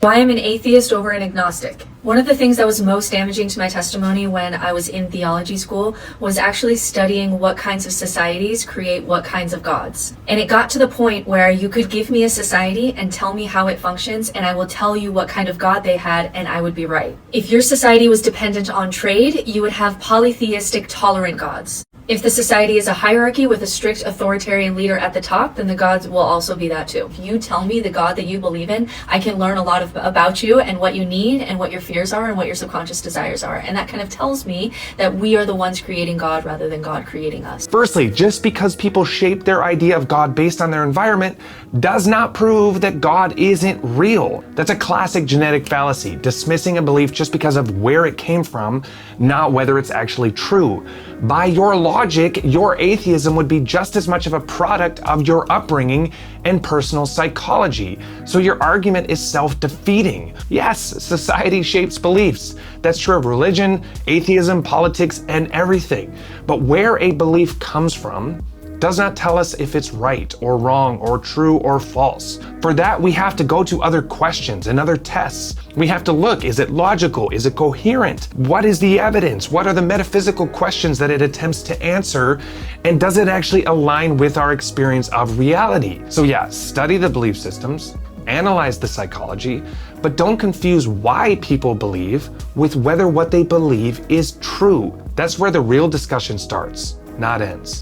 Why I'm an atheist over an agnostic. One of the things that was most damaging to my testimony when I was in theology school was actually studying what kinds of societies create what kinds of gods. And it got to the point where you could give me a society and tell me how it functions, and I will tell you what kind of god they had, and I would be right. If your society was dependent on trade, you would have polytheistic tolerant gods. If the society is a hierarchy with a strict authoritarian leader at the top, then the gods will also be that too. If you tell me the god that you believe in, I can learn a lot about you and what you need and what your fears are and what your subconscious desires are. And that kind of tells me that we are the ones creating God rather than God creating us. Firstly, just because people shape their idea of God based on their environment does not prove that God isn't real. That's a classic genetic fallacy, dismissing a belief just because of where it came from, not whether it's actually true. By your logic, your atheism would be just as much of a product of your upbringing and personal psychology. So your argument is self-defeating. Yes, society shapes beliefs. That's true of religion, atheism, politics, and everything. But where a belief comes from does not tell us if it's right or wrong or true or false. For that, we have to go to other questions and other tests. We have to look, is it logical? Is it coherent? What is the evidence? What are the metaphysical questions that it attempts to answer? And does it actually align with our experience of reality? So yeah, study the belief systems, analyze the psychology, but don't confuse why people believe with whether what they believe is true. That's where the real discussion starts, not ends.